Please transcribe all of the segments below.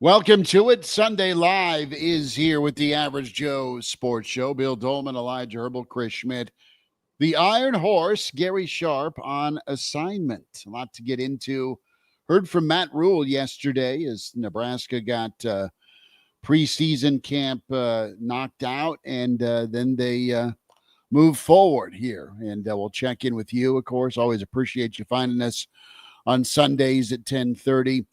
Welcome to it. Sunday Live is here with the Average Joe Sports Show. Bill Doleman, Elijah Herbel, Chris Schmidt. The Iron Horse, Gary Sharp on assignment. A lot to get into. Heard from Matt Rule yesterday as Nebraska got preseason camp knocked out, and then they move forward here. And we'll check in with you, of course. Always appreciate you finding us on Sundays at 10:30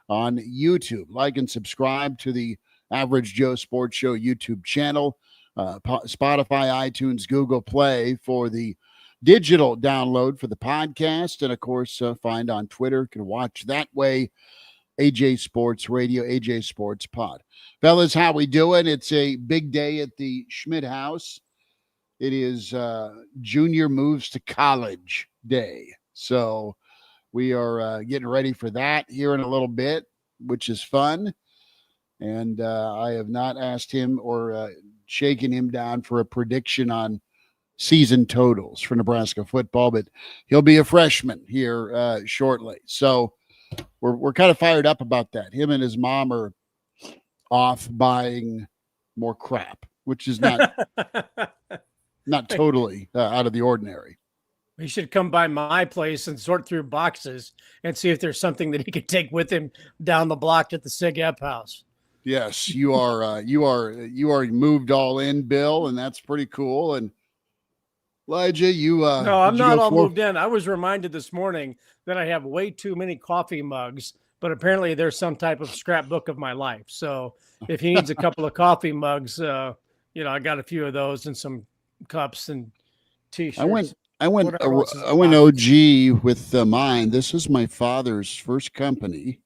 on YouTube. Like and subscribe to the Average Joe Sports Show YouTube channel. Spotify, iTunes, Google Play for the digital download for the podcast. And, of course, find on Twitter. You can watch that way. AJ Sports Radio, AJ Sports Pod. Fellas, how we doing? It's a big day at the Schmidt house. It is Junior Moves to College Day. So we are getting ready for that here in a little bit, which is fun. And I have not asked him or shaken him down for a prediction on season totals for Nebraska football, but he'll be a freshman here shortly. So we're kind of fired up about that. Him and his mom are off buying more crap, which is not totally out of the ordinary. He should come by my place and sort through boxes and see if there's something that he could take with him down the block at the Sig Ep house. Yes, you are moved all in, Bill, and that's pretty cool. And Elijah, no, I'm not all moved in. I was reminded this morning that I have way too many coffee mugs, but apparently there's some type of scrapbook of my life. So if he needs a couple of coffee mugs, I got a few of those and some cups and T-shirts. I went OG with mine. This is my father's first company.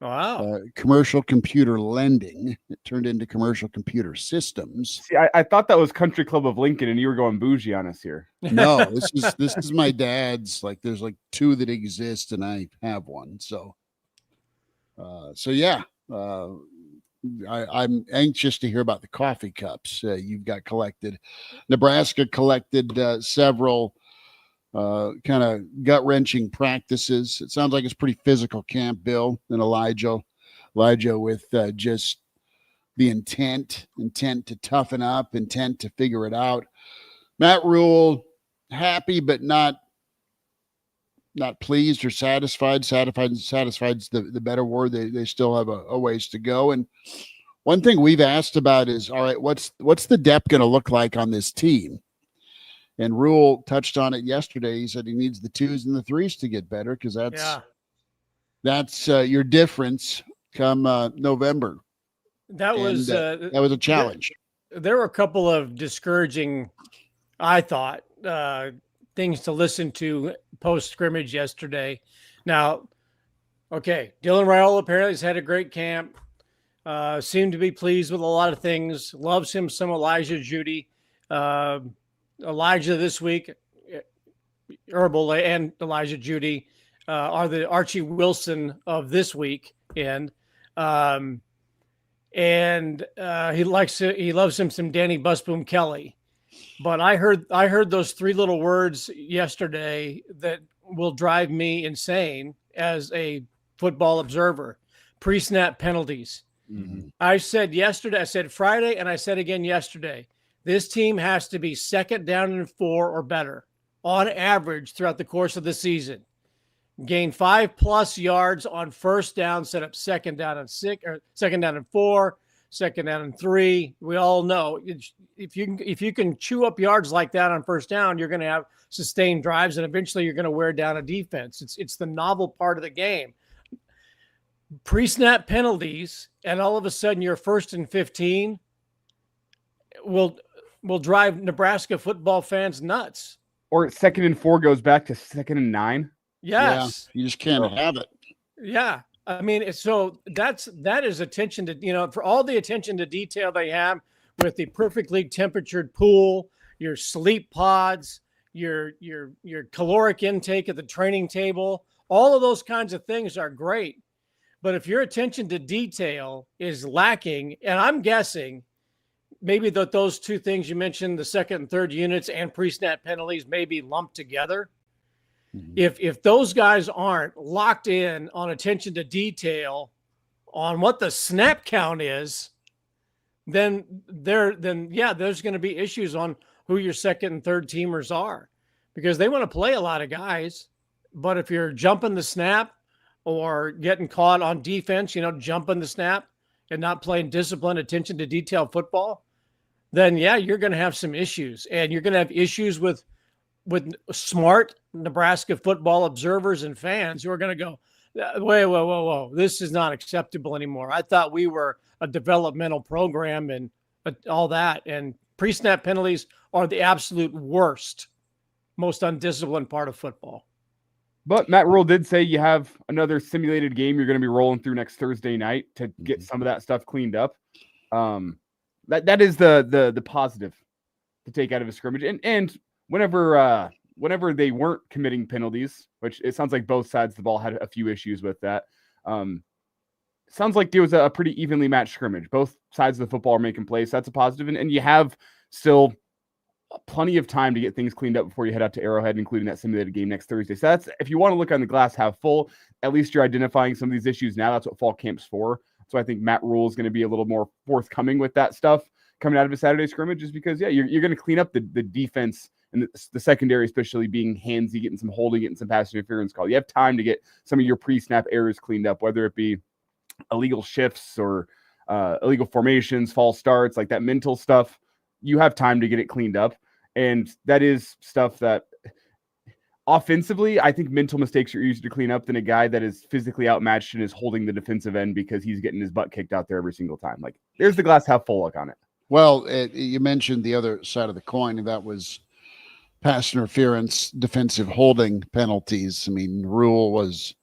Wow. Commercial Computer Lending. It turned into Commercial Computer Systems. See, I thought that was Country Club of Lincoln, and you were going bougie on us here. No, this is my dad's. Like, there's like two that exist, and I have one. So yeah. I'm anxious to hear about the coffee cups you've got collected. Nebraska collected several kind of gut-wrenching practices. It sounds like it's pretty physical camp, Bill and Elijah with just the intent to toughen up, intent to figure it out. Matt Rule, happy but not pleased or satisfied. Satisfied's the better word. They still have a ways to go. And one thing we've asked about is, all right, what's the depth going to look like on this team? And Rule touched on it yesterday. He said he needs the 2s and the 3s to get better because that's your difference come November. That was a challenge. There were a couple of discouraging, I thought, things to listen to post scrimmage yesterday. Now, okay, Dylan Raiola apparently has had a great camp. Seemed to be pleased with a lot of things. Loves him some Elijah Judy. Elijah this week, Herbel and Elijah Judy are the Archie Wilson of this week, and he loves him some Danny Busboom Kelly. But I heard those 3 little words yesterday that will drive me insane as a football observer: pre-snap penalties. Mm-hmm. I said Friday, and I said again yesterday, this team has to be 2nd down and 4 or better on average throughout the course of the season. Gain 5+ yards on 1st down, set up 2nd down and 6, or 2nd down and 4, 2nd down and 3. We all know if you can chew up yards like that on 1st down, you're going to have sustained drives, and eventually you're going to wear down a defense. It's the novel part of the game. Pre-snap penalties, and all of a sudden you're 1st and 15 will drive Nebraska football fans nuts. Or 2nd and 4 goes back to 2nd and 9. Yes. Yeah, you just can't have it. Yeah. I mean, so that is attention to, for all the attention to detail they have with the perfectly temperatured pool, your sleep pods, your caloric intake at the training table, all of those kinds of things are great. But if your attention to detail is lacking, and I'm guessing maybe those 2 things you mentioned, the 2nd and 3rd units and pre-snap penalties, may be lumped together. Mm-hmm. If those guys aren't locked in on attention to detail on what the snap count is, then there's going to be issues on who your second and third teamers are, because they want to play a lot of guys. But if you're jumping the snap or getting caught on defense, jumping the snap and not playing disciplined attention to detail football, then you're going to have some issues, and you're going to have issues with smart Nebraska football observers and fans who are going to go, whoa, this is not acceptable anymore. I thought we were a developmental program and all that. And pre-snap penalties are the absolute worst, most undisciplined part of football. But Matt Rule did say you have another simulated game you're going to be rolling through next Thursday night to get some of that stuff cleaned up. That is the positive to take out of a scrimmage. And whenever they weren't committing penalties, which it sounds like both sides of the ball had a few issues with that. Sounds like it was a pretty evenly matched scrimmage. Both sides of the football are making plays. That's a positive. And you have still plenty of time to get things cleaned up before you head out to Arrowhead, including that simulated game next Thursday. So that's, if you want to look on the glass half full, at least you're identifying some of these issues now. That's what fall camp's for. So I think Matt Rule is going to be a little more forthcoming with that stuff coming out of a Saturday scrimmage, just because, you're going to clean up the defense and the secondary, especially being handsy, getting some holding, getting some pass interference call. You have time to get some of your pre-snap errors cleaned up, whether it be illegal shifts or illegal formations, false starts, like that mental stuff. You have time to get it cleaned up. And that is stuff that offensively, I think mental mistakes are easier to clean up than a guy that is physically outmatched and is holding the defensive end because he's getting his butt kicked out there every single time. Like, there's the glass half full look on it. Well, you mentioned the other side of the coin, and that was pass interference, defensive holding penalties. I mean, Rule was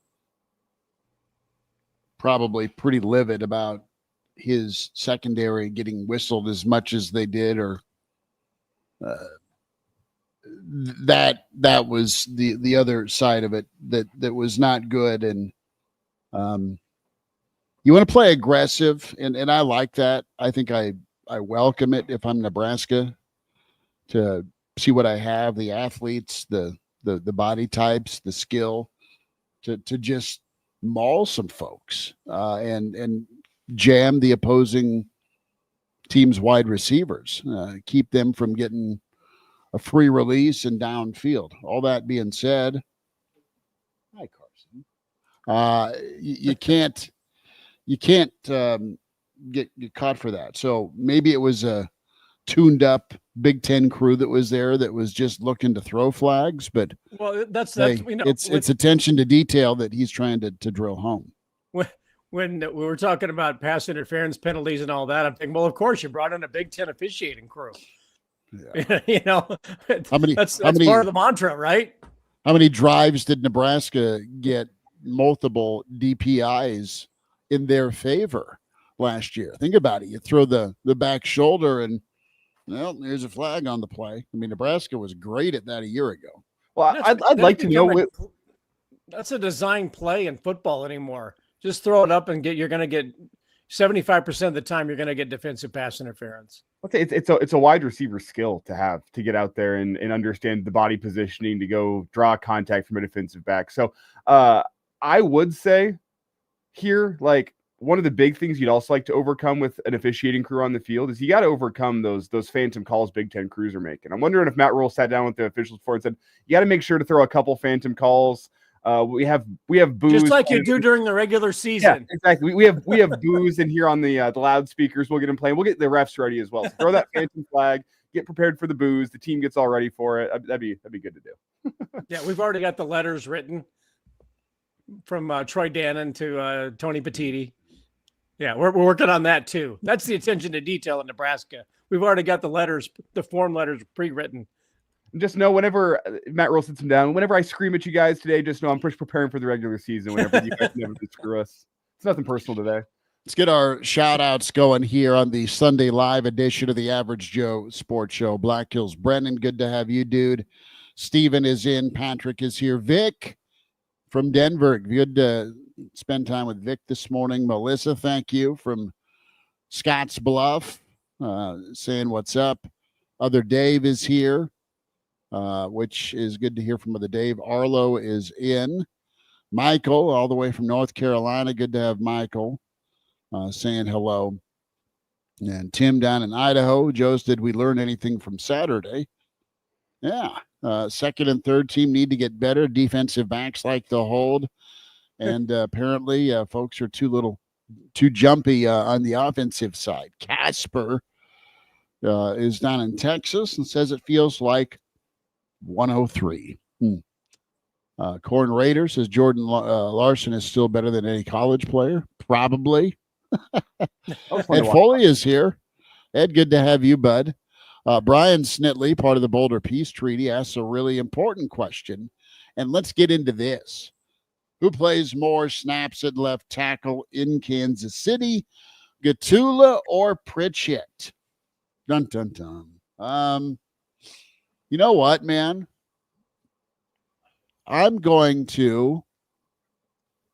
probably pretty livid about his secondary getting whistled as much as they did, or that was the other side of it that was not good. And you want to play aggressive, and I like that. I think I welcome it if I'm Nebraska, to see what I have, the athletes, the body types, the skill to just maul some folks and jam the opposing team's wide receivers, keep them from getting a free release and downfield. All that being said, hi Carson, you can't get caught for that. So maybe it was a tuned up Big Ten crew that was there that was just looking to throw flags, but it's attention to detail that he's trying to drill home. When we were talking about pass interference penalties and all that, I'm thinking, well, of course you brought in a Big Ten officiating crew. Yeah. That's part of the mantra, right? How many drives did Nebraska get multiple DPIs in their favor last year? Think about it. You throw the back shoulder and, well, there's a flag on the play. I mean, Nebraska was great at that a year ago. Well, I'd like to know. That's a design play in football anymore. Just throw it up and you're going to get 75% of the time you're going to get defensive pass interference. Okay, it's a wide receiver skill to have, to get out there and understand the body positioning to go draw contact from a defensive back. So I would say here, like, one of the big things you'd also like to overcome with an officiating crew on the field is you got to overcome those phantom calls Big Ten crews are making. I'm wondering if Matt Rule sat down with the officials before and said, you got to make sure to throw a couple phantom calls. We have booze, just like you do during the regular season. Yeah, exactly. We have booze in here on the loudspeakers. We'll get them playing. We'll get the refs ready as well. So throw that phantom flag. Get prepared for the booze. The team gets all ready for it. That'd be good to do. Yeah, we've already got the letters written from Troy Dannon to Tony Petiti. Yeah, we're working on that too. That's the attention to detail in Nebraska. We've already got the form letters pre-written. Just know whenever Matt Rule sits him down, whenever I scream at you guys today, just know I'm preparing for the regular season. Whenever you guys never screw us, it's nothing personal today. Let's get our shout outs going here on the Sunday live edition of the Average Joe Sports Show. Black Hills Brennan, good to have you, dude. Steven is in. Patrick is here. Vic from Denver, good to spend time with Vic this morning. Melissa, thank you, from Scotts Bluff, saying what's up. Other Dave is here, which is good to hear from other Dave. Arlo is in. Michael, all the way from North Carolina, good to have Michael. saying hello. And Tim down in Idaho, Joe's, did we learn anything from Saturday? Yeah. Second and third team need to get better. Defensive backs like to hold. And apparently folks are too jumpy on the offensive side. Casper is down in Texas and says it feels like 103. Corn Raider says Jordan Larson is still better than any college player. Probably. Ed Foley is here. Ed, good to have you, bud. Brian Snitley, part of the Boulder Peace Treaty, asks a really important question. And let's get into this. Who plays more snaps at left tackle in Kansas City, Gatula or Pritchett? Dun, dun, dun. You know what, man? I'm going to,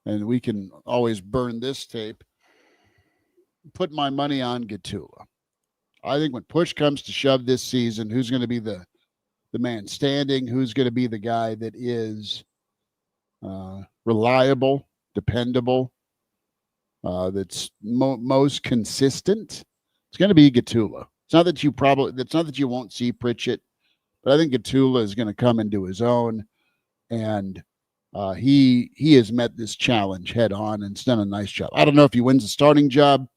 and we can always burn this tape, put my money on Gatula. I think when push comes to shove this season, who's going to be the man standing? Who's going to be the guy that is reliable, dependable, that's most consistent? It's going to be Gatula. It's not that you won't see Pritchett, but I think Gatula is going to come into his own, and he has met this challenge head on and has done a nice job. I don't know if he wins the starting job,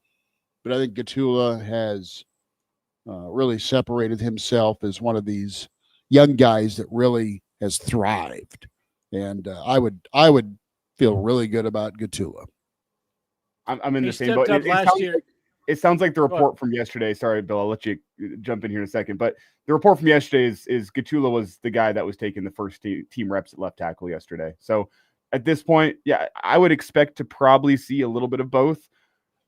but I think Gatula has really separated himself as one of these young guys that really has thrived. And I would feel really good about Gatula. I'm in the same boat. It sounds like the report from yesterday. Sorry, Bill, I'll let you jump in here in a second. But the report from yesterday is Gatula was the guy that was taking the first team reps at left tackle yesterday. So at this point, yeah, I would expect to probably see a little bit of both.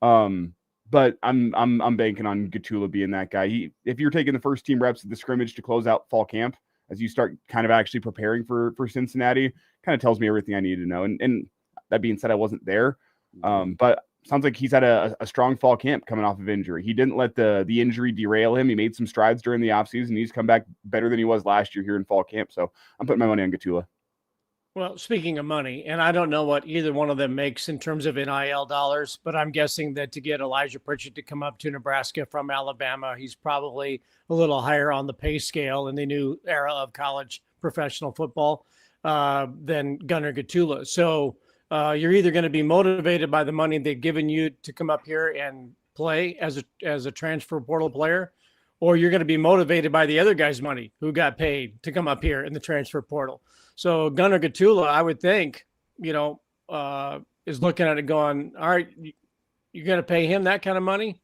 But I'm banking on Gatula being that guy. If you're taking the first team reps at the scrimmage to close out fall camp, as you start kind of actually preparing for Cincinnati, kind of tells me everything I need to know. And that being said, I wasn't there. But sounds like he's had a strong fall camp coming off of injury. He didn't let the injury derail him. He made some strides during the offseason. He's come back better than he was last year here in fall camp. So I'm putting my money on Gatula. Well, speaking of money, and I don't know what either one of them makes in terms of NIL dollars, but I'm guessing that to get Elijah Pritchett to come up to Nebraska from Alabama, he's probably a little higher on the pay scale in the new era of college professional football than Gunnar Gatula. So you're either going to be motivated by the money they've given you to come up here and play as a transfer portal player, or you're going to be motivated by the other guy's money who got paid to come up here in the transfer portal. So Gunnar Gatula, I would think, is looking at it going, all right, you're going to pay him that kind of money?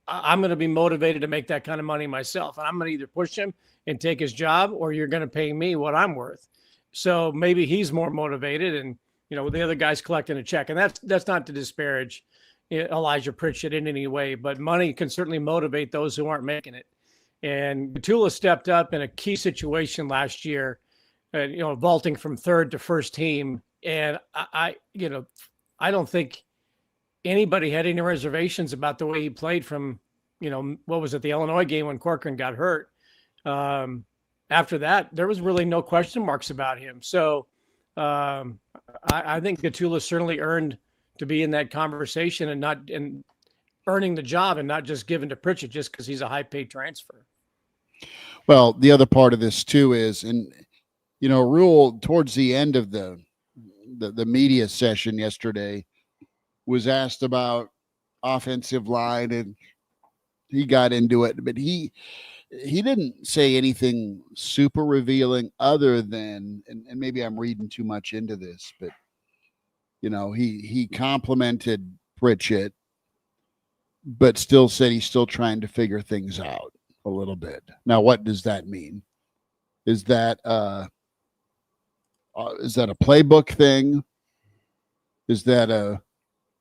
I'm going to be motivated to make that kind of money myself. And I'm going to either push him and take his job, or you're going to pay me what I'm worth. So maybe he's more motivated, and, the other guy's collecting a check. And that's not to disparage Elijah Pritchett in any way, but money can certainly motivate those who aren't making it. And Gatula stepped up in a key situation last year, vaulting from third to first team. And I don't think anybody had any reservations about the way he played from, what was it, the Illinois game when Corcoran got hurt. After that, there was really no question marks about him. So I think Gatula certainly earned to be in that conversation and earning the job and not just given to Pritchett just because he's a high paid transfer. Well, the other part of this too is, Rule towards the end of the media session yesterday was asked about offensive line, and he got into it, but he didn't say anything super revealing other than, and maybe I'm reading too much into this, but he complimented Pritchett, but still said he's still trying to figure things out a little bit. Now, what does that mean? Is that a playbook thing? Is that a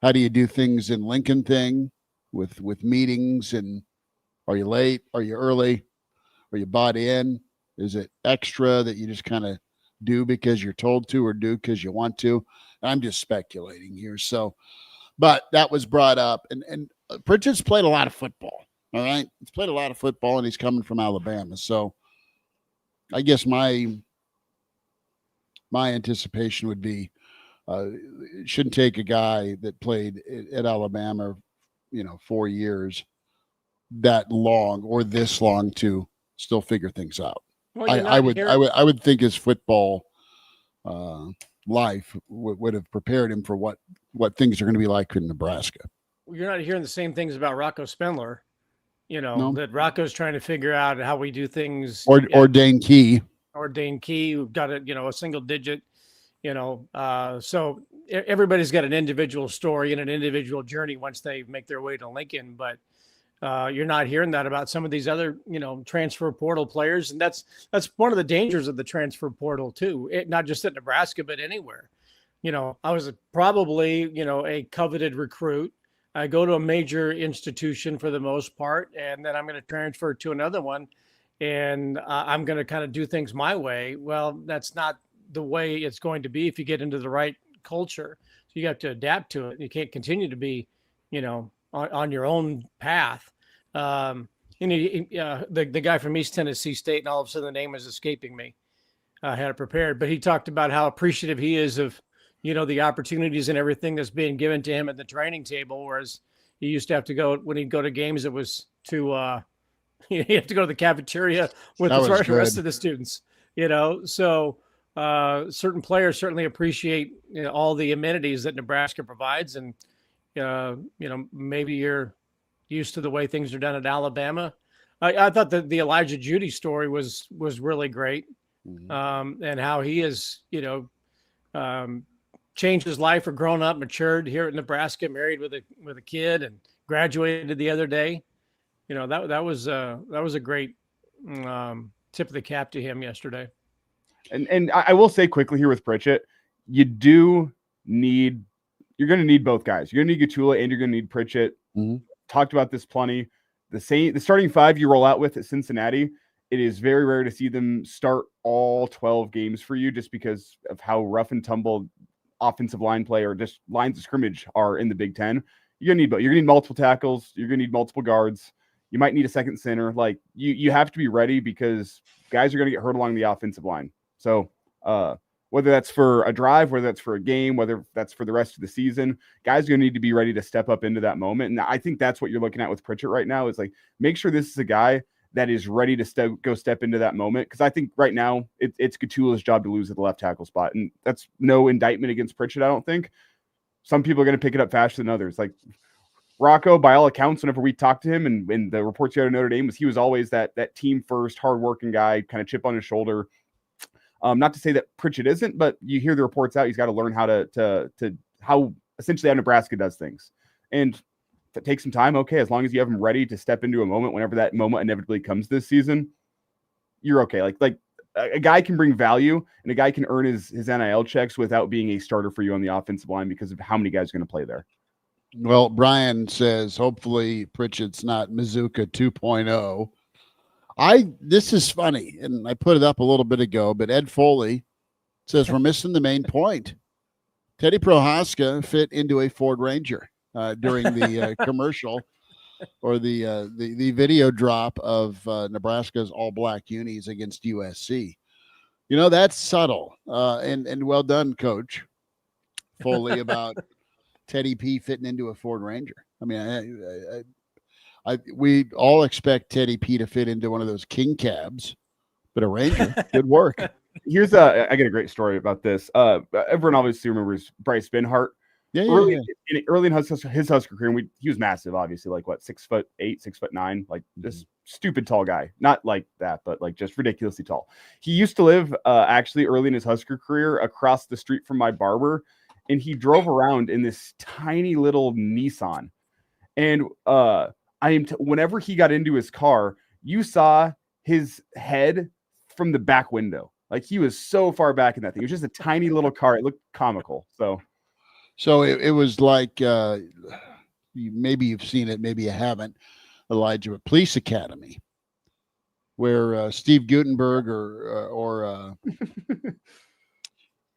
how do you do things in Lincoln thing with meetings, and are you late? Are you early? Are you bought in? Is it extra that you just kind of do because you're told to, or do because you want to? I'm just speculating here. So, but that was brought up, and Pritchett's played a lot of football. All right, he's played a lot of football, and he's coming from Alabama. So, I guess my anticipation would be It shouldn't take a guy that played at Alabama, 4 years that long or this long to still figure things out. Well, I would think his football life would have prepared him for what things are going to be like in Nebraska. You're not hearing the same things about Rocco Spindler, No. that Rocco's trying to figure out how we do things. Or Dane Key. Or Dane Key, who got a single digit, so everybody's got an individual story and an individual journey once they make their way to Lincoln. But you're not hearing that about some of these other, transfer portal players. And that's one of the dangers of the transfer portal too. Not just at Nebraska, but anywhere. I was probably, a coveted recruit. I go to a major institution for the most part, and then I'm going to transfer to another one, and I'm going to kind of do things my way. Well, that's not the way it's going to be if you get into the right culture. So you have to adapt to it. You can't continue to be, on your own path. The guy from East Tennessee State, and all of a sudden the name is escaping me. I had it prepared, but he talked about how appreciative he is of, the opportunities and everything that's being given to him at the training table. Whereas he used to have to go, when he'd go to games, it was to, you have to go to the cafeteria with the rest of the students, so certain players certainly appreciate all the amenities that Nebraska provides. And, maybe you're used to the way things are done at Alabama. I thought that the Elijah Judy story was really great. And how he has, changed his life, or grown up, matured here at Nebraska, married with a kid, and graduated the other day. That was a great tip of the cap to him yesterday. And I will say quickly here with Pritchett, you're going to need both guys. You're going to need Gatula and you're going to need Pritchett. Mm-hmm. Talked about this plenty. The starting five you roll out with at Cincinnati, it is very rare to see them start all 12 games for you, just because of how rough and tumble offensive line play or just lines of scrimmage are in the Big Ten. You're going to need multiple tackles. You're going to need multiple guards. You might need a second center. Like you have to be ready, because guys are going to get hurt along the offensive line. So whether that's for a drive, whether that's for a game, whether that's for the rest of the season, guys are going to need to be ready to step up into that moment. And I think that's what you're looking at with Pritchett right now, is like, make sure this is a guy that is ready to go step into that moment. Because I think right now it's Gatula's job to lose at the left tackle spot. And that's no indictment against Pritchett, I don't think. Some people are going to pick it up faster than others. Like Rocco, by all accounts, whenever we talked to him and the reports he had at Notre Dame, he was always that team first, hardworking guy, kind of chip on his shoulder. Not to say that Pritchett isn't, but you hear the reports out. He's got to learn how how essentially how Nebraska does things. And if it takes some time, okay, as long as you have him ready to step into a moment, whenever that moment inevitably comes this season, you're okay. Like a guy can bring value, and a guy can earn his NIL checks without being a starter for you on the offensive line, because of how many guys are going to play there. Well, Brian says, hopefully Pritchett's not Mizuka 2.0. This is funny, and I put it up a little bit ago, but Ed Foley says we're missing the main point. Teddy Prohaska fit into a Ford Ranger during the commercial, or the video drop of Nebraska's all-black unis against USC. That's subtle, and well done, Coach Foley, about Teddy P fitting into a Ford Ranger. I mean, we all expect Teddy P to fit into one of those King cabs, but a Ranger, good work. I got a great story about this. Everyone obviously remembers Bryce Benhart. Early in his Husker career, and he was massive, obviously, like 6'8", 6'9", like this stupid tall guy. Not like that, but like just ridiculously tall. He used to live actually early in his Husker career across the street from my barber, and he drove around in this tiny little Nissan. And whenever he got into his car, you saw his head from the back window. Like, he was so far back in that thing. It was just a tiny little car. It looked comical. So it was like, maybe you've seen it, maybe you haven't, Elijah, but Police Academy, where Steve Gutenberg or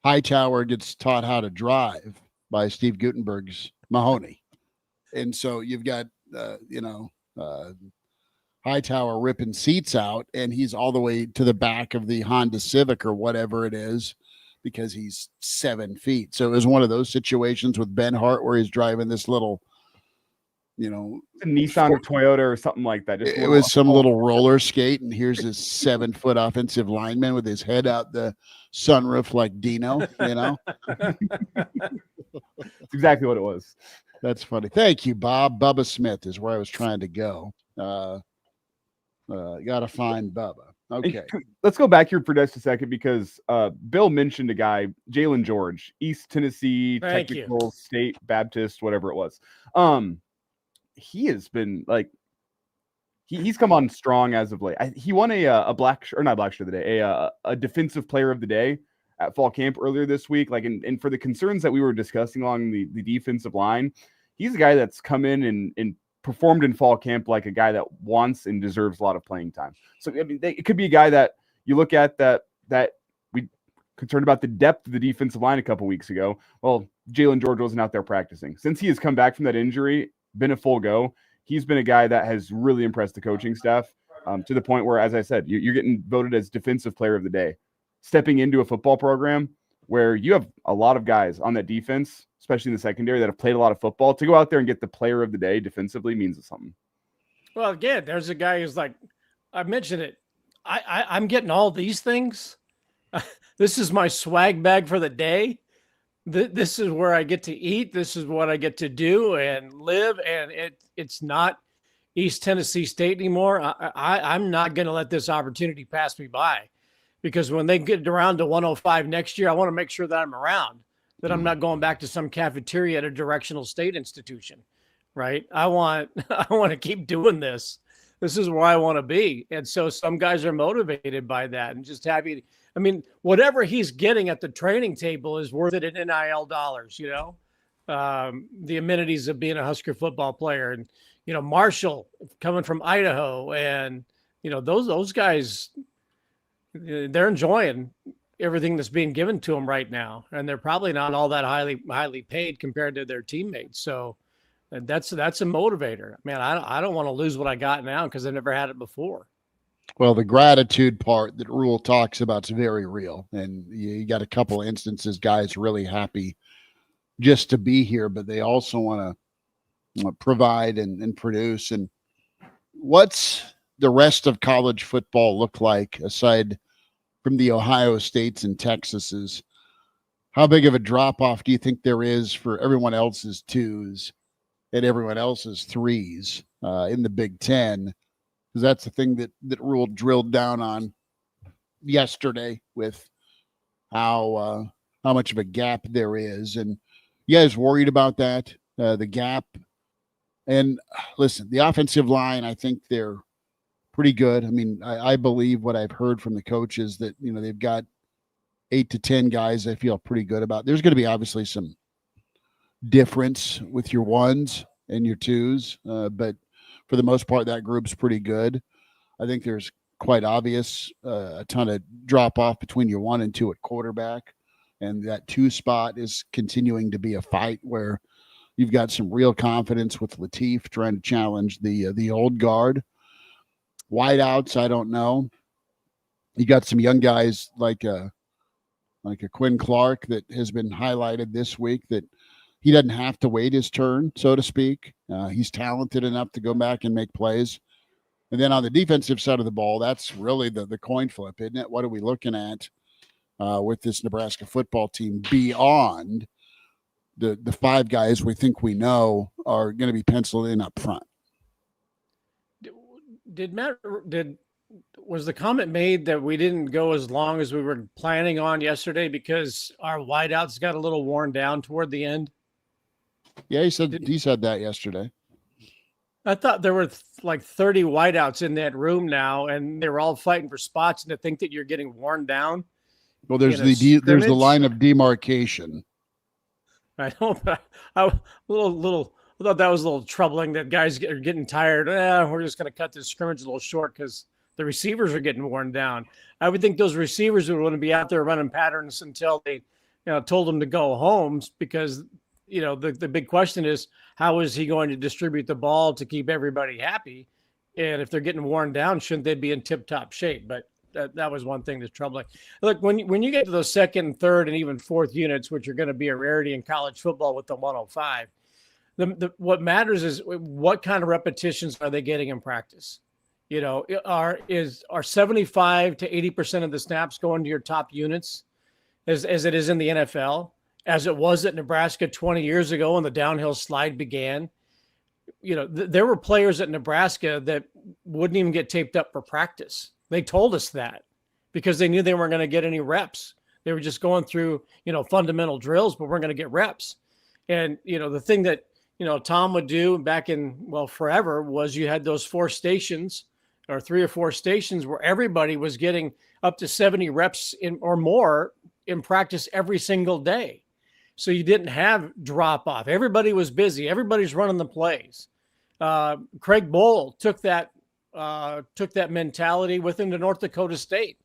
Hightower gets taught how to drive by Steve Gutenberg's Mahoney. And so you've got, Hightower ripping seats out, and he's all the way to the back of the Honda Civic or whatever it is, because he's 7 feet. So it was one of those situations with Ben Hart where he's driving this little, a Nissan or Toyota or something like that. It was some little roller skate, and here's this 7-foot offensive lineman with his head out the sunroof like Dino, That's exactly what it was. That's funny. Thank you, Bob. Bubba Smith is where I was trying to go. Got to find Bubba. Okay. Let's go back here for just a second because Bill mentioned a guy, Jalen George, East Tennessee Technical State Baptist, whatever it was. He has been he's come on strong as of late. He won a black shirt, or not black shirt of the day, a defensive player of the day at fall camp earlier this week. And for the concerns that we were discussing along the defensive line, he's a guy that's come in and performed in fall camp like a guy that wants and deserves a lot of playing time. So I mean, it could be a guy that you look at that we concerned about the depth of the defensive line a couple weeks ago. Well, Jalen George wasn't out there practicing. Since he has come back from that injury, been a full go, he's been a guy that has really impressed the coaching staff to the point where, as I said, you're getting voted as defensive player of the day, stepping into a football program where you have a lot of guys on that defense, especially in the secondary, that have played a lot of football. To go out there and get the player of the day defensively means something. Well, again, there's a guy who's like, I mentioned it. I'm getting all these things. This is my swag bag for the day. This is where I get to eat. This is what I get to do and live. And it's not East Tennessee State anymore. I'm not going to let this opportunity pass me by, because when they get around to 105 next year, I want to make sure that I'm around, that I'm not going back to some cafeteria at a directional state institution, right? I want to keep doing this. This is where I want to be. And so some guys are motivated by that and just happy. I mean, whatever he's getting at the training table is worth it in NIL dollars, the amenities of being a Husker football player. And, Marshall coming from Idaho, and, those guys, they're enjoying everything that's being given to them right now. And they're probably not all that highly paid compared to their teammates. So that's a motivator. Man, I don't want to lose what I got now because I never had it before. Well, the gratitude part that Rule talks about is very real. And you got a couple of instances, guys really happy just to be here, but they also want to provide and produce. And what's the rest of college football look like aside from the Ohio States and Texases? How big of a drop-off do you think there is for everyone else's twos and everyone else's threes in the Big Ten? Because that's the thing that Rule drilled down on yesterday with how much of a gap there is. And you guys worried about that, the gap? And listen, the offensive line, I think they're pretty good. I mean, I believe what I've heard from the coaches that, they've got 8 to 10 guys I feel pretty good about. There's going to be obviously some difference with your ones and your twos, but for the most part, that group's pretty good. I think there's quite obvious a ton of drop off between your 1 and 2 at quarterback. And that 2 spot is continuing to be a fight where you've got some real confidence with Latif trying to challenge the old guard. Wideouts, I don't know. You got some young guys like a Quinn Clark that has been highlighted this week that he doesn't have to wait his turn, so to speak. He's talented enough to go back and make plays. And then on the defensive side of the ball, that's really the coin flip, isn't it? What are we looking at with this Nebraska football team beyond the 5 guys we think we know are going to be penciled in up front? Was the comment made that we didn't go as long as we were planning on yesterday because our wideouts got a little worn down toward the end? Yeah, he said that yesterday. I thought there were like 30 wideouts in that room now, and they were all fighting for spots. And to think that you're getting worn down. Well, there's the line of demarcation. I know. I thought that was a little troubling. That guys are getting tired. We're just going to cut this scrimmage a little short because the receivers are getting worn down. I would think those receivers would want to be out there running patterns until they, told them to go home, because the big question is, how is he going to distribute the ball to keep everybody happy? And if they're getting worn down, shouldn't they be in tip-top shape? But that was one thing that's troubling. Look, when you get to those second and third and even fourth units, which are going to be a rarity in college football with the 105, what matters is what kind of repetitions are they getting in practice. Are 75 to 80% of the snaps going to your top units as it is in the NFL, as it was at Nebraska 20 years ago when the downhill slide began? There were players at Nebraska that wouldn't even get taped up for practice. They told us that because they knew they weren't going to get any reps. They were just going through, fundamental drills, but weren't going to get reps. And, the thing that, Tom would do back in, forever was you had those 4 stations or 3 or 4 stations where everybody was getting up to 70 reps or more in practice every single day. So you didn't have drop off. Everybody was busy. Everybody's running the plays. Craig Bohl took that mentality with him to North Dakota State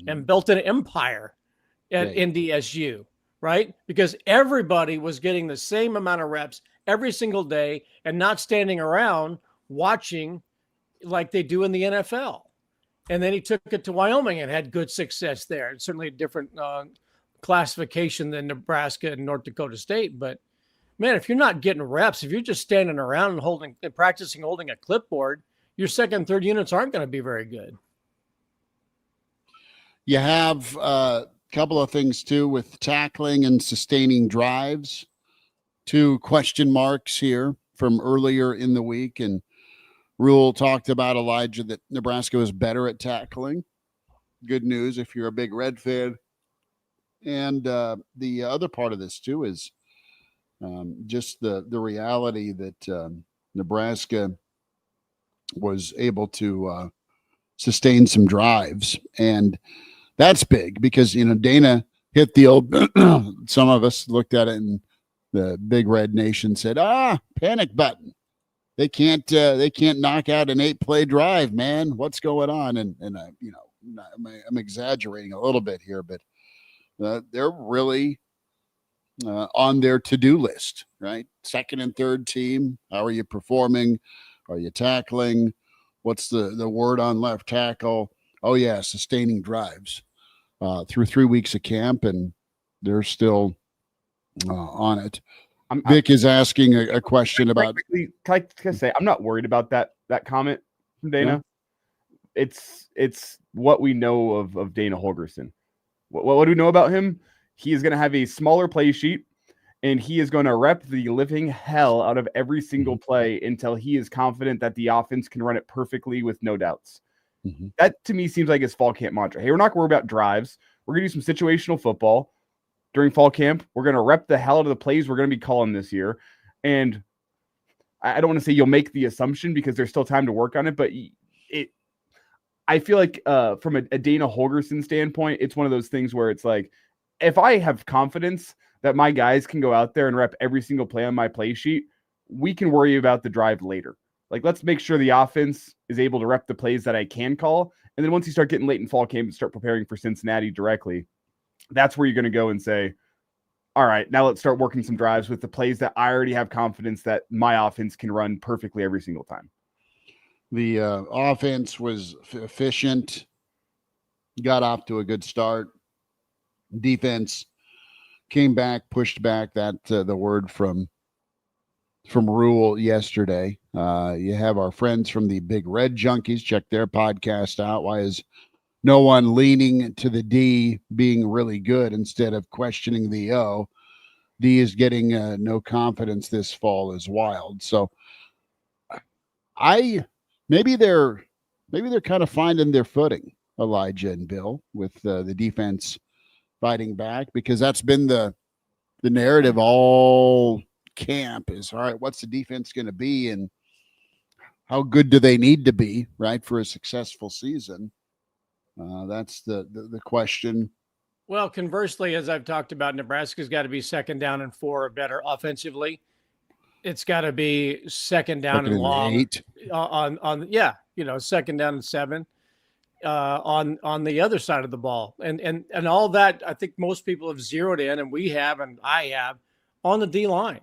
and built an empire at NDSU, right? Because everybody was getting the same amount of reps every single day and not standing around watching like they do in the NFL. And then he took it to Wyoming and had good success there. It's certainly a different classification than Nebraska and North Dakota State. But man, if you're not getting reps, if you're just standing around and practicing holding a clipboard, your second and third units aren't going to be very good. You have a couple of things too with tackling and sustaining drives. 2 question marks here from earlier in the week. And Rule talked about, Elijah, that Nebraska was better at tackling. Good news if you're a big Red fan. And the other part of this too is just the reality that Nebraska was able to sustain some drives. And that's big because, Dana hit the old, some of us looked at it and the Big Red Nation said, panic button. They can't knock out an 8-play drive, man. What's going on? And I'm exaggerating a little bit here, but they're really on their to-do list, right? Second and third team. How are you performing? Are you tackling? What's the word on left tackle? Oh yeah, sustaining drives through 3 weeks of camp, and they're still on it. Vic is asking a question about. Can I say I'm not worried about that comment from Dana. Yeah. It's what we know of Dana Holgorsen. What do we know about him? He is going to have a smaller play sheet, and he is going to rep the living hell out of every single play until he is confident that the offense can run it perfectly with no doubts. That to me seems like his fall camp mantra. Hey, we're not going to worry about drives. We're going to do some situational football during fall camp. We're going to rep the hell out of the plays we're going to be calling this year. And I don't want to say you'll make the assumption because there's still time to work on it, but I feel like from a Dana Holgorsen standpoint, it's one of those things where it's like, if I have confidence that my guys can go out there and rep every single play on my play sheet, we can worry about the drive later. Like, let's make sure the offense is able to rep the plays that I can call. And then once you start getting late in fall camp and start preparing for Cincinnati directly, that's where you're going to go and say, all right, now let's start working some drives with the plays that I already have confidence that my offense can run perfectly every single time. The offense was efficient, got off to a good start. Defense came back, pushed back. That the word from Rule yesterday. You have our friends from the Big Red Junkies. Check their podcast out. Why is no one leaning to the D being really good instead of questioning the O? D is getting no confidence this fall is wild. So maybe they're kind of finding their footing, Elijah and Bill, with the defense fighting back, because that's been the narrative all camp is, all right, what's the defense going to be and how good do they need to be, right, for a successful season? That's the question. Well, conversely, as I've talked about, Nebraska's got to be second down and 4 or better offensively. It's got to be second down and long 8 on second down and 7 on the other side of the ball, and all that. I think most people have zeroed in, and we have, and I have, on the D line.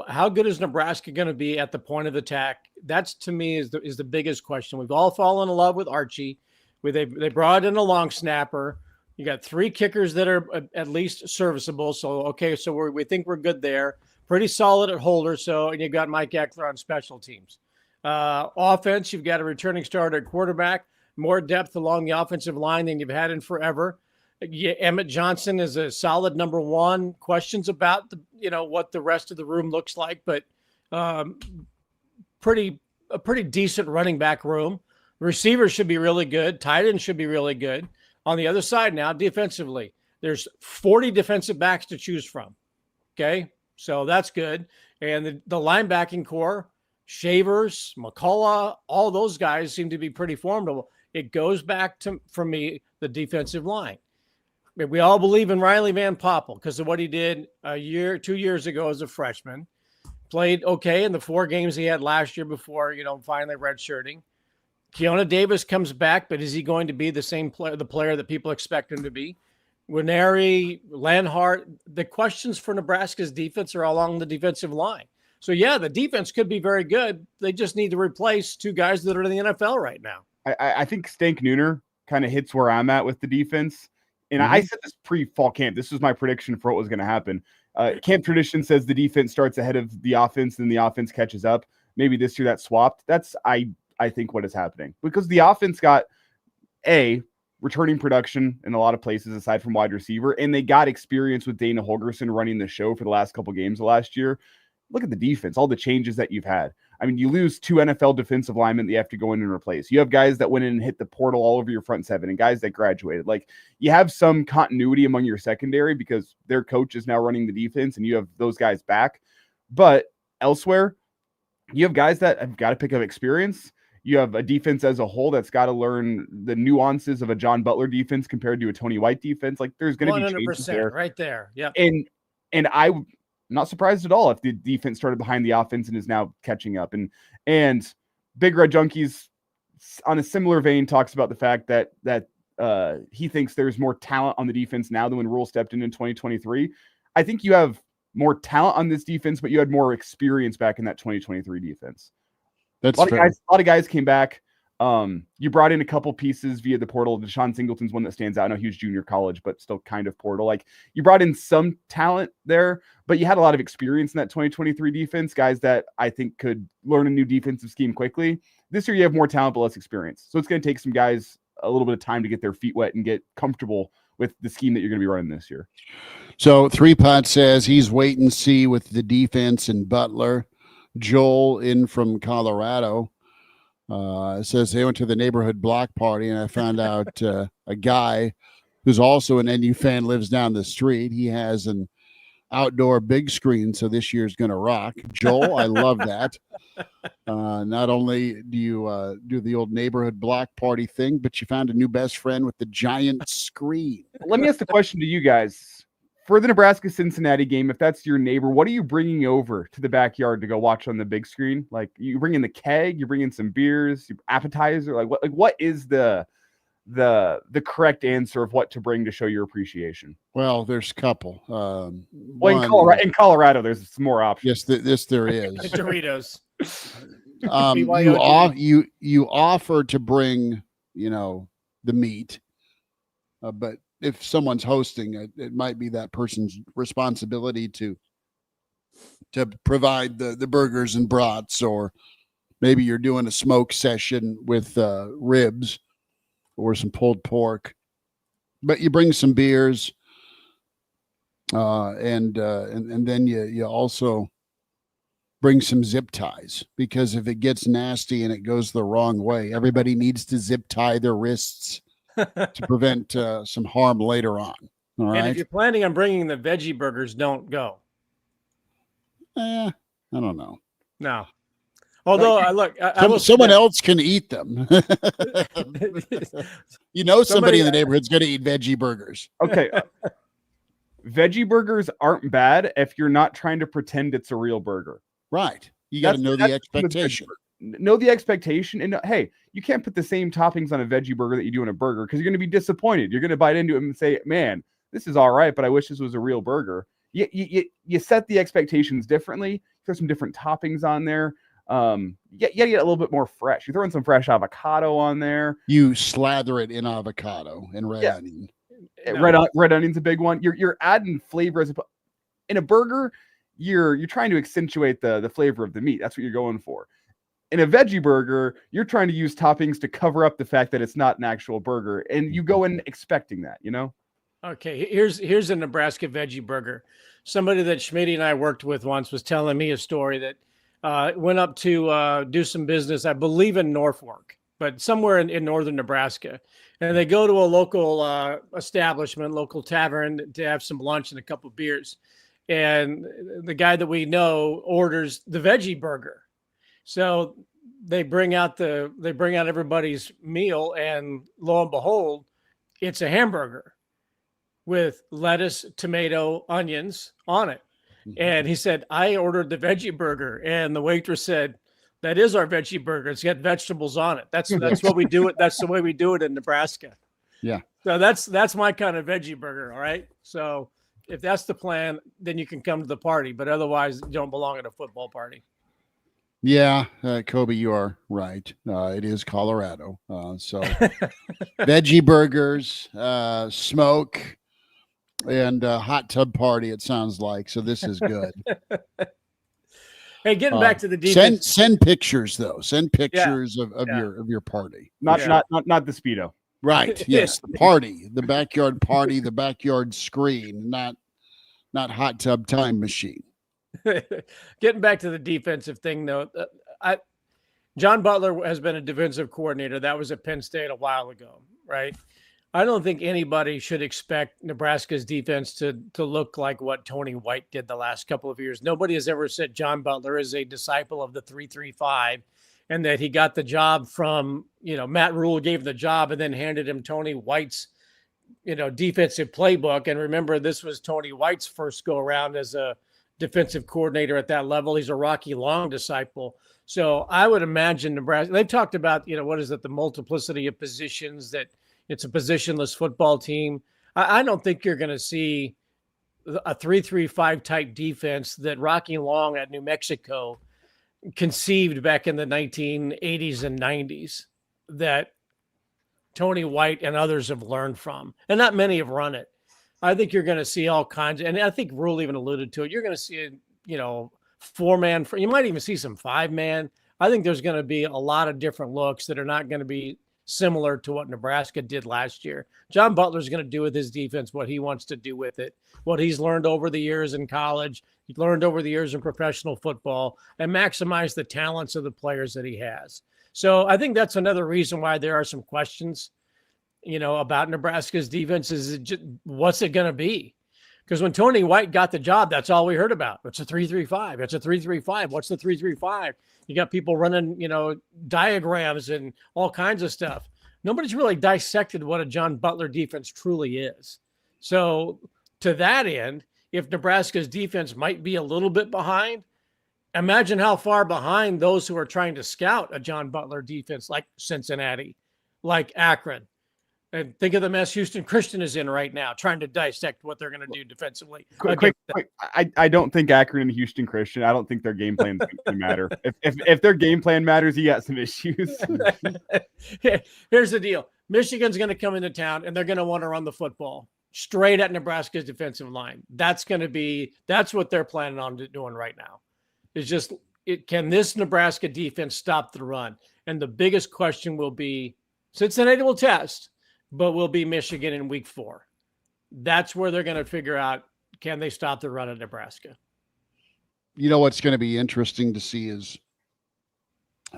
How good is Nebraska going to be at the point of attack? That's, to me, is the biggest question. We've all fallen in love with Archie. They brought in a long snapper. You got 3 kickers that are at least serviceable. So, okay, so we think we're good there. Pretty solid at holder. So, and you got Mike Eckler on special teams. Offense, you've got a returning starter at quarterback, more depth along the offensive line than you've had in forever. Emmett Johnson is a solid number 1. Questions about what the rest of the room looks like, but a pretty decent running back room. Receivers should be really good. Tight ends should be really good. On the other side now, defensively, there's 40 defensive backs to choose from. Okay, so that's good. And the linebacking core, Shavers, McCullough, all those guys seem to be pretty formidable. It goes back to, for me, the defensive line. We all believe in Riley Van Poppel because of what he did 2 years ago as a freshman. Played okay in the 4 games he had last year before, finally redshirting. Keona Davis comes back, but is he going to be the same player, the player that people expect him to be? Winery, Lenhart, the questions for Nebraska's defense are along the defensive line. So, yeah, the defense could be very good. They just need to replace 2 guys that are in the NFL right now. I think Stank Nooner kind of hits where I'm at with the defense. And I said this pre-fall camp. This was my prediction for what was going to happen. Camp tradition says the defense starts ahead of the offense, and the offense catches up. Maybe this year that's swapped. That's, I think, what is happening. Because the offense got, returning production in a lot of places aside from wide receiver, and they got experience with Dana Holgerson running the show for the last couple games of last year. Look at the defense, all the changes that you've had. I mean, you lose 2 NFL defensive linemen that you have to go in and replace. You have guys that went in and hit the portal all over your front 7 and guys that graduated. Like, you have some continuity among your secondary because their coach is now running the defense and you have those guys back. But elsewhere, you have guys that have got to pick up experience. You have a defense as a whole that's got to learn the nuances of a John Butler defense compared to a Tony White defense. Like, there's going to be changes there. Right there. Yeah. And I'm not surprised at all if the defense started behind the offense and is now catching up. And Big Red Junkies, on a similar vein, talks about the fact that he thinks there's more talent on the defense now than when Rule stepped in 2023. I think you have more talent on this defense, but you had more experience back in that 2023 defense. That's a lot of guys came back. You brought in a couple pieces via the portal. Deshaun Singleton's one that stands out. I know he was junior college, but still kind of portal. Like, you brought in some talent there, but you had a lot of experience in that 2023 defense, guys that I think could learn a new defensive scheme quickly. This year you have more talent, but less experience. So it's going to take some guys a little bit of time to get their feet wet and get comfortable with the scheme that you're going to be running this year. So 3-Pot says he's wait and see with the defense and Butler. Joel in from Colorado says they went to the neighborhood block party and I found out a guy who's also an NU fan lives down the street. He has an outdoor big screen, so this year's going to rock. Joel, I love that. Not only do you do the old neighborhood block party thing, but you found a new best friend with the giant screen. Let me ask the question to you guys. For the Nebraska-Cincinnati game, if that's your neighbor, what are you bringing over to the backyard to go watch on the big screen? Like, you bring in the keg, you bring in some beers, appetizer. What is the correct answer of what to bring to show your appreciation? Well, there's a couple. In Colorado, there's some more options. Yes, there is. Doritos. You offer to bring, the meat, but if someone's hosting, it might be that person's responsibility to provide the burgers and brats, or maybe you're doing a smoke session with ribs or some pulled pork. But you bring some beers, and then you also bring some zip ties, because if it gets nasty and it goes the wrong way, everybody needs to zip tie their wrists to prevent some harm later on. All right. And if you're planning on bringing the veggie burgers, don't go. I don't know. No. Although someone else can eat them. Somebody in the neighborhood's going to eat veggie burgers. Okay. Veggie burgers aren't bad if you're not trying to pretend it's a real burger. Right. You got to know the expectation. Know the expectation, and hey, you can't put the same toppings on a veggie burger that you do on a burger, because you're going to be disappointed. You're going to bite into it and say, man, this is all right, but I wish this was a real burger. You set the expectations differently. There's some different toppings on there. you get a little bit more fresh. You're throwing some fresh avocado on there. You slather it in avocado and red onion. Red onion's a big one. You're adding flavor in a burger. You're trying to accentuate the flavor of the meat. That's what you're going for. In a veggie burger, you're trying to use toppings to cover up the fact that it's not an actual burger, and you go in expecting that, Okay, here's a Nebraska veggie burger. Somebody that Schmidt and I worked with once was telling me a story that went up to do some business, I believe in Norfolk, but somewhere in northern Nebraska. And they go to a local establishment, local tavern to have some lunch and a couple of beers. And the guy that we know orders the veggie burger. So they bring out everybody's meal, and lo and behold, it's a hamburger with lettuce, tomato, onions on it. And he said, I ordered the veggie burger, and the waitress said, that is our veggie burger. It's got vegetables on it. That's what we do it. That's the way we do it in Nebraska. Yeah. So that's my kind of veggie burger. All right. So if that's the plan, then you can come to the party, but otherwise you don't belong at a football party. Yeah, Kobe, you are right. It is Colorado. So veggie burgers, smoke, and hot tub party, it sounds like. So this is good. Hey, getting back to the defense. Send pictures though. Send pictures of your party. Not the Speedo. Right. Yes, the party, the backyard party, the backyard screen, not hot tub time machine. Getting back to the defensive thing, though, John Butler has been a defensive coordinator. That was at Penn State a while ago, right? I don't think anybody should expect Nebraska's defense to look like what Tony White did the last couple of years. Nobody has ever said John Butler is a disciple of the 3-3-5 and that he got the job from, Matt Rule gave the job and then handed him Tony White's, defensive playbook. And remember, this was Tony White's first go around as a defensive coordinator at that level. He's a Rocky Long disciple. So I would imagine Nebraska, they've talked about, what is it? The multiplicity of positions, that it's a positionless football team. I don't think you're going to see a 3-3-5 type defense that Rocky Long at New Mexico conceived back in the 1980s and 90s that Tony White and others have learned from. And not many have run it. I think you're going to see all kinds of, and I think Rule even alluded to it. You're going to see, 4-man. You might even see some 5-man. I think there's going to be a lot of different looks that are not going to be similar to what Nebraska did last year. John Butler's going to do with his defense what he wants to do with it, what he's learned over the years in college, he learned over the years in professional football, and maximize the talents of the players that he has. So I think that's another reason why there are some questions, about Nebraska's defense. Is what's it going to be? Because when Tony White got the job, that's all we heard about. It's a 3-3-5. It's a 3-3-5. What's the 3-3-5? You got people running, diagrams and all kinds of stuff. Nobody's really dissected what a John Butler defense truly is. So to that end, if Nebraska's defense might be a little bit behind, imagine how far behind those who are trying to scout a John Butler defense like Cincinnati, like Akron. And think of the mess Houston Christian is in right now, trying to dissect what they're going to do defensively. Quick. I don't think Akron and Houston Christian, I don't think their game plans matter. If their game plan matters, you got some issues. Here's the deal. Michigan's going to come into town, and they're going to want to run the football straight at Nebraska's defensive line. That's what they're planning on doing right now. It's just, can this Nebraska defense stop the run? And the biggest question will be, Cincinnati will test, but will be Michigan in week 4. That's where they're going to figure out, can they stop the run at Nebraska? What's going to be interesting to see is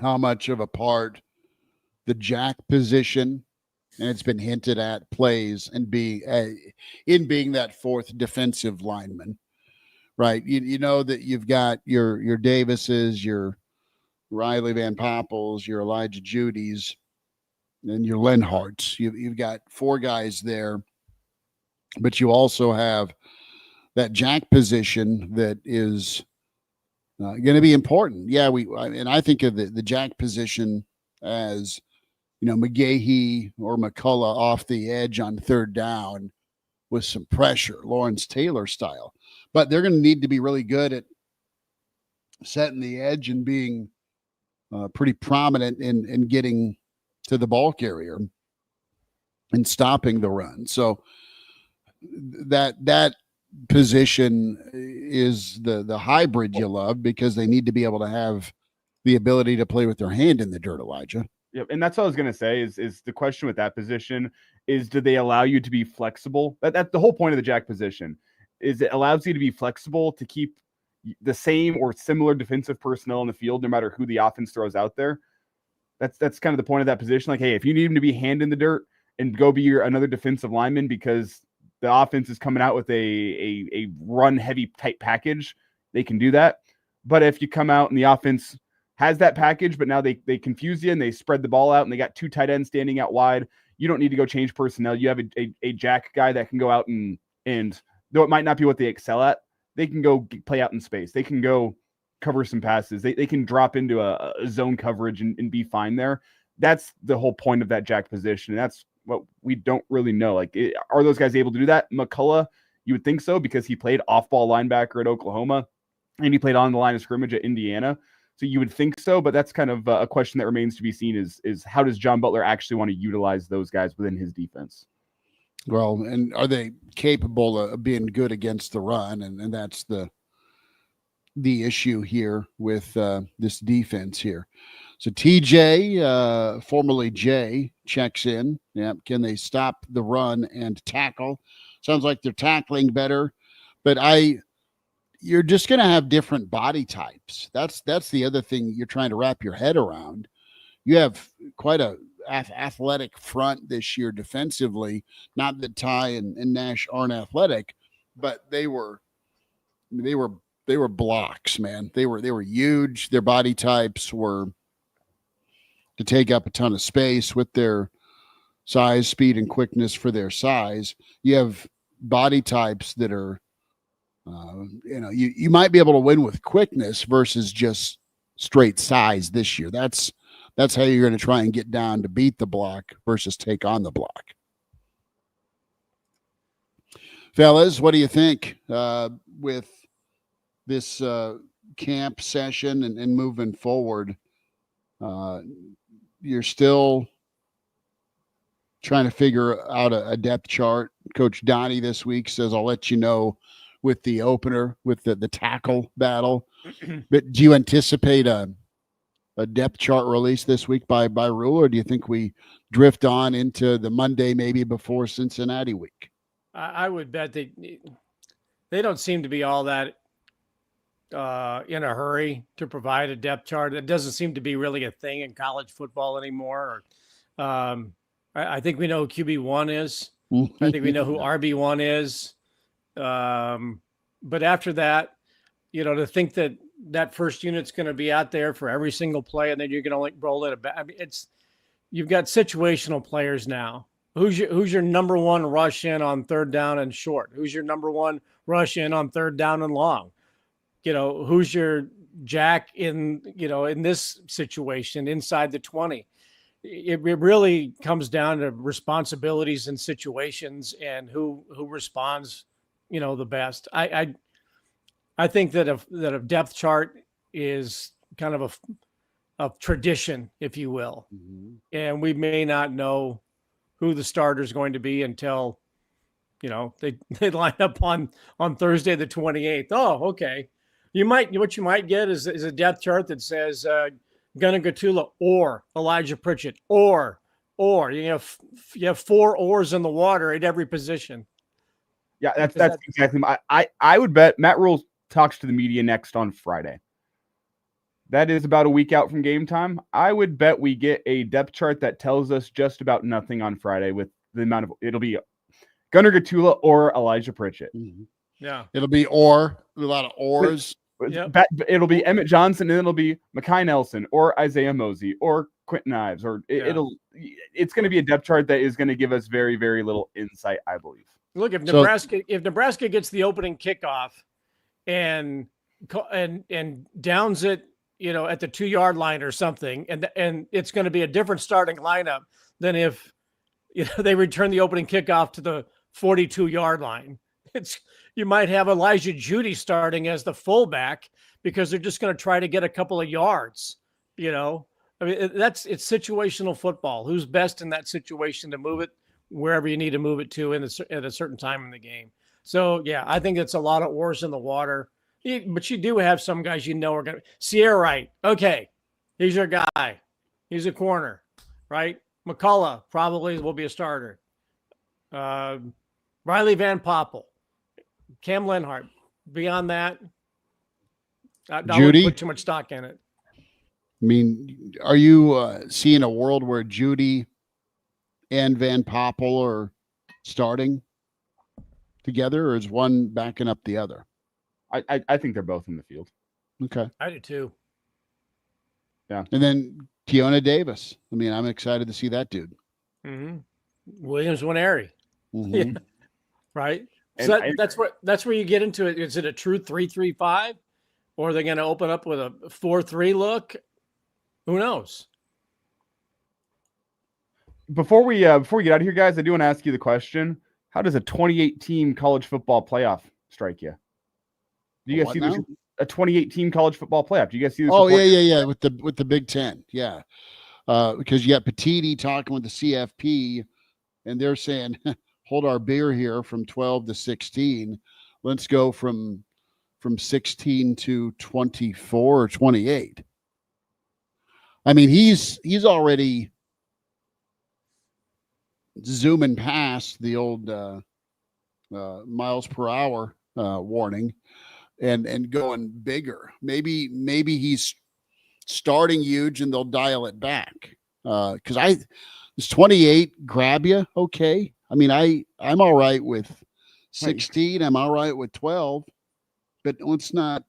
how much of a part the jack position, and it's been hinted at, plays and being that fourth defensive lineman, right? You know that you've got your Davises, your Riley Van Poppels, your Elijah Judys, and your Lenharts. You've got 4 guys there, but you also have that jack position that is going to be important. Yeah, and I think of the jack position as, McGahee or McCullough off the edge on 3rd down with some pressure, Lawrence Taylor style. But they're going to need to be really good at setting the edge and being pretty prominent in getting to the ball carrier and stopping the run. So that position is the hybrid you love, because they need to be able to have the ability to play with their hand in the dirt, Elijah. Yep, and that's what I was going to say is the question with that position is, do they allow you to be flexible? That's the whole point of the jack position, is it allows you to be flexible to keep the same or similar defensive personnel in the field no matter who the offense throws out there. That's kind of the point of that position. Like, hey, if you need him to be hand in the dirt and go be another defensive lineman because the offense is coming out with a run heavy type package, they can do that. But if you come out and the offense has that package, but now they confuse you and they spread the ball out and they got two tight ends standing out wide, you don't need to go change personnel. You have a jack guy that can go out and though it might not be what they excel at, they can go play out in space. They can go cover some passes. They can drop into a zone coverage and be fine there. That's the whole point of that jack position. And that's what we don't really know. Like, are those guys able to do that? McCullough, you would think so, because he played off-ball linebacker at Oklahoma and he played on the line of scrimmage at Indiana. So you would think so, but that's kind of a question that remains to be seen is how does John Butler actually want to utilize those guys within his defense? Well, and are they capable of being good against the run? And that's the issue here with this defense here. So TJ, formerly Jay, checks in. Yeah, can they stop the run and tackle? Sounds like they're tackling better, but you're just going to have different body types. That's the other thing you're trying to wrap your head around. You have quite a athletic front this year defensively. Not that Ty and Nash aren't athletic, but they were blocks, man. They were huge. Their body types were to take up a ton of space with their size, speed, and quickness for their size. You have body types that are, you might be able to win with quickness versus just straight size this year. That's how you're going to try and get down to beat the block versus take on the block. Fellas, what do you think with this camp session and moving forward? You're still trying to figure out a depth chart. Coach Donnie this week says, I'll let you know with the opener, with the tackle battle. But do you anticipate a depth chart release this week by Rule, or do you think we drift on into the Monday maybe before Cincinnati week? I would bet they don't seem to be all that in a hurry to provide a depth chart. It doesn't seem to be really a thing in college football anymore. I think we know who QB1 is. I think we know who RB1 is. But after that, to think that first unit's going to be out there for every single play, and then you're going to like roll it back. I mean, you've got situational players now. Who's your number one rush in on third down and short? Who's your number one rush in on third down and long? Who's your jack in this situation inside the 20? It really comes down to responsibilities and situations and who responds, the best. I think that a depth chart is kind of a tradition, if you will. Mm-hmm. And we may not know who the starter is going to be until, they line up on Thursday, the 28th. Oh, okay. What you might get is a depth chart that says Gunnar Gatula or Elijah Pritchett or you have four oars in the water at every position. Yeah, that's exactly. I would bet Matt Rule talks to the media next on Friday. That is about a week out from game time. I would bet we get a depth chart that tells us just about nothing on Friday with the amount of it'll be Gunnar Gatula or Elijah Pritchett. Mm-hmm. Yeah, it'll be a lot of oars. Yep. It'll be Emmett Johnson, and it'll be Mekhi Nelson or Isaiah Mosey or Quentin Ives, or it's going to be a depth chart that is going to give us very, very little insight, I believe. Look, if Nebraska gets the opening kickoff and downs it, at the 2-yard line or something, and it's going to be a different starting lineup than if they return the opening kickoff to the 42-yard line. You might have Elijah Judy starting as the fullback because they're just going to try to get a couple of yards, You know, I mean, it's situational football. Who's best in that situation to move it wherever you need to move it to at a certain time in the game. So yeah, I think it's a lot of oars in the water. But you do have some guys are going to Sierra Wright. Okay, he's your guy. He's a corner, right? McCullough probably will be a starter. Riley Van Poppel, Cam Lenhart. Beyond that, I wouldn't put too much stock in it. I mean, are you seeing a world where Judy and Van Poppel are starting together, or is one backing up the other? I think they're both in the field. Okay. I do too. Yeah. And then Keona Davis. I mean, I'm excited to see that dude. Mm-hmm. Williams Winery. Mm-hmm. Yeah. Right. So that's where you get into it. Is it a true 3-3-5, or are they going to open up with a 4-3 look? Who knows? Before we get out of here, guys, I do want to ask you the question: how does a 28-team college football playoff strike you? Do you guys see this, a 28-team college football playoff? Do you guys see this? Oh, yeah. With the Big Ten, yeah. Because you got Petiti talking with the CFP, and they're saying, hold our beer here from 12 to 16. Let's go from 16 to 24 or 28. I mean, he's already zooming past the old miles per hour warning and going bigger. Maybe he's starting huge and they'll dial it back. Because does 28 grab you? Okay. I mean, I'm all right with 16. I'm all right with 12, but let's not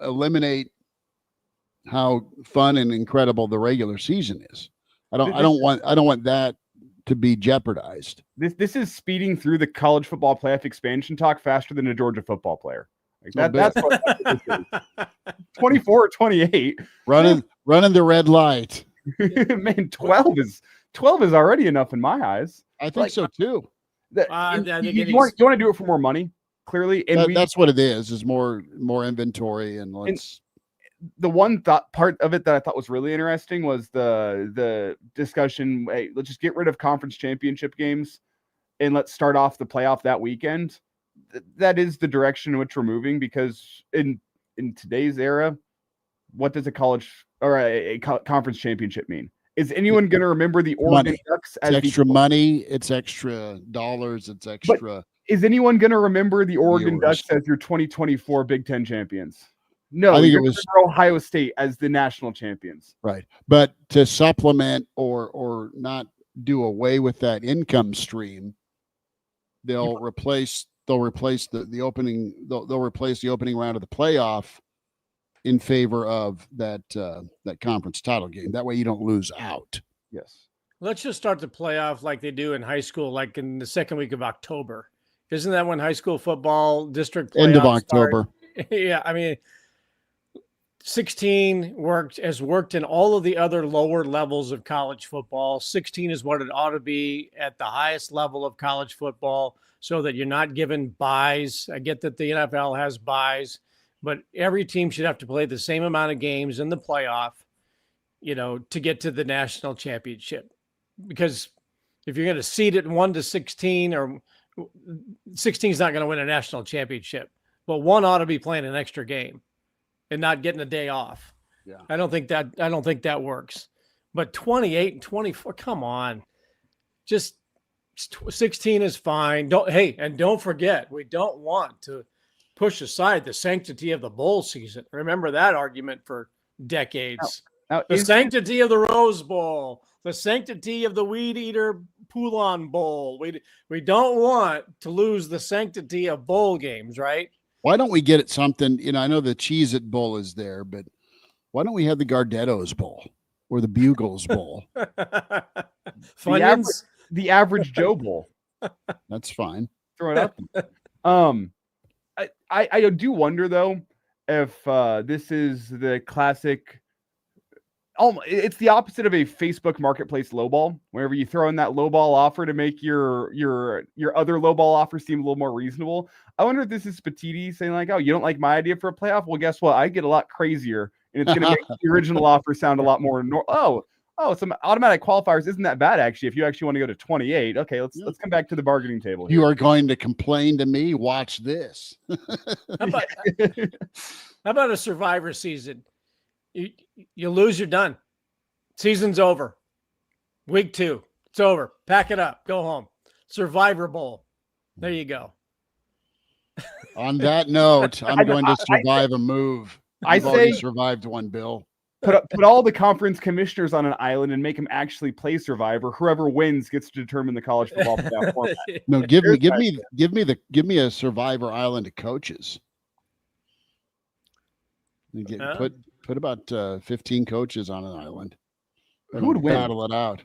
eliminate how fun and incredible the regular season is. I don't want that to be jeopardized. This is speeding through the college football playoff expansion talk faster than a Georgia football player. Like that's what this is. 24 or 28. Running the red light. Man, 12 is already enough in my eyes. I think so too. You want to do it for more money, clearly. And that's what it is more inventory and let's. The one part of it that I thought was really interesting was the discussion. Hey, let's just get rid of conference championship games and let's start off the playoff that weekend. That is the direction in which we're moving, because in today's era, what does a college or a conference championship mean? Is anyone going to remember the Oregon Ducks as extra money? It's extra dollars. It's extra. But is anyone going to remember the Oregon Ducks as your 2024 Big Ten champions? No, I think it was Ohio State as the national champions. Right. But to supplement or not do away with that income stream, they'll replace the opening round of the playoff in favor of that conference title game. That way you don't lose out. Yes. Let's just start the playoff like they do in high school, like in the second week of October. Isn't that when high school football district playoffs end of October? Yeah, I mean, 16 has worked in all of the other lower levels of college football. 16 is what it ought to be at the highest level of college football, so that you're not given buys. I get that the NFL has buys, but every team should have to play the same amount of games in the playoff, to get to the national championship. Because if you're going to seed it 1 to 16, or 16 is not going to win a national championship, but one ought to be playing an extra game and not getting a day off. Yeah. I don't think that works. But 28 and 24, come on. Just 16 is fine. Don't forget, we don't want to push aside the sanctity of the bowl season. Remember that argument for decades. The sanctity of the Rose Bowl, the sanctity of the Weed Eater Poulon Bowl. We don't want to lose the sanctity of bowl games, right? Why don't we get it something? I know the Cheez-It Bowl is there, but why don't we have the Gardetto's Bowl or the Bugles Bowl? The average Joe Bowl. That's fine. Throw it up. I do wonder though if this is the classic. It's the opposite of a Facebook Marketplace lowball. Whenever you throw in that lowball offer to make your other lowball offer seem a little more reasonable. I wonder if this is Petiti saying like, "Oh, you don't like my idea for a playoff? Well, guess what? I get a lot crazier and it's going to make the original offer sound a lot more. Some automatic qualifiers isn't that bad actually. If you actually want to go to 28, okay, let's come back to the bargaining table. You are going to complain to me. Watch this. How about a Survivor season? You lose, you're done. Season's over. Week 2, it's over. Pack it up. Go home. Survivor Bowl. There you go. On that note, I'm going to survive a move. I've already survived one, Bill. Put all the conference commissioners on an island and make them actually play Survivor. Whoever wins gets to determine the college football playoff format. No, give me a Survivor island of coaches. Put about 15 coaches on an island. Who would win? Battle it out.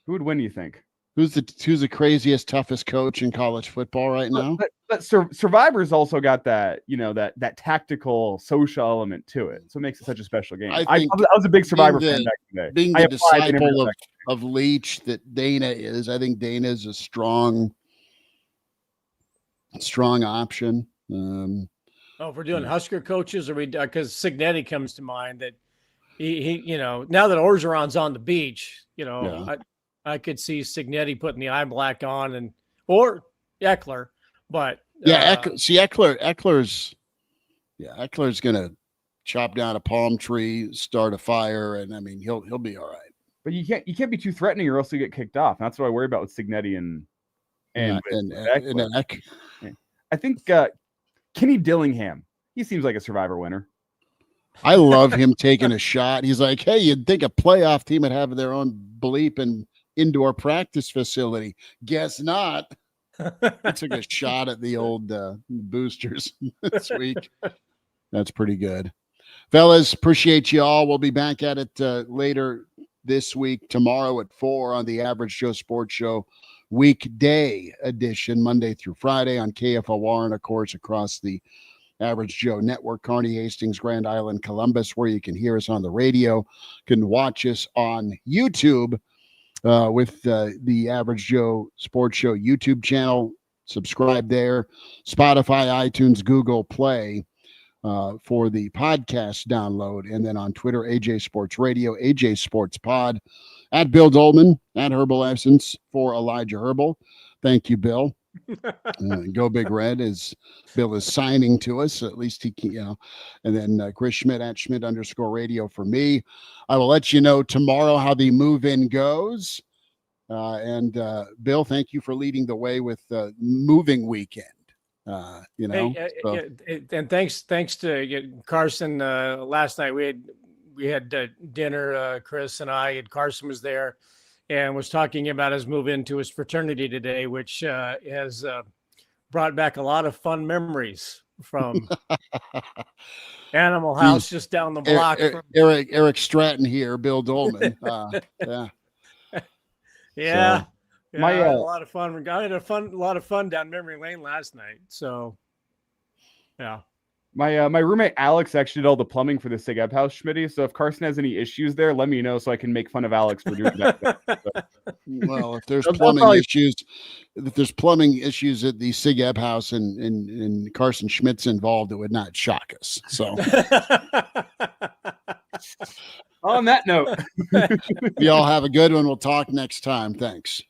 Who would win? You think? Who's the craziest, toughest coach in college football right now? But Survivor's also got that, that tactical social element to it. So it makes it such a special game. I was a big Survivor fan back in the day. Being the disciple of Leach that Dana is, I think Dana is a strong option. If we're doing Husker coaches, or because Signetti comes to mind that he now that Orgeron's on the beach, I could see Signetti putting the eye black on or Eckler, but Eckler's gonna chop down a palm tree, start a fire, and I mean he'll be all right. But you can't be too threatening or else you get kicked off. And that's what I worry about with Signetti and Eckler. I think Kenny Dillingham, he seems like a Survivor winner. I love him taking a shot. He's like, hey, you'd think a playoff team would have their own bleep and indoor practice facility. Guess not. I took a shot at the old boosters this week. That's pretty good. Fellas, appreciate you all. We'll be back at it later this week, tomorrow at 4 on the Average Joe Sports Show weekday edition, Monday through Friday on KFOR, and of course across the Average Joe Network, Kearney, Hastings, Grand Island, Columbus, where you can hear us on the radio, can watch us on YouTube with the Average Joe Sports Show YouTube channel. Subscribe there. Spotify, iTunes, Google Play for the podcast download. And then on Twitter, AJ Sports Radio, AJ Sports Pod, at Bill Doleman, at Herbal Essence for Elijah Herbel. Thank you, Bill. Go Big Red, as Bill is signing to us. At least he can, and then Chris Schmidt at Schmidt_radio for me. I will let you know tomorrow how the move-in goes. And Bill, thank you for leading the way with moving weekend. And thanks to Carson. Last night we had dinner. Chris and I, and Carson was there and was talking about his move into his fraternity today, which has brought back a lot of fun memories from Animal House just down the block. Eric Stratton here, Bill Doleman. Yeah. I had a lot of fun. I had a lot of fun down memory lane last night. So, yeah. My roommate Alex actually did all the plumbing for the Sig Ebb house, Schmitty. So if Carson has any issues there, let me know so I can make fun of Alex for doing that. Well, if there's plumbing issues at the Sig Ebb house and Carson Schmidt's involved, it would not shock us. So on that note, we all have a good one. We'll talk next time. Thanks.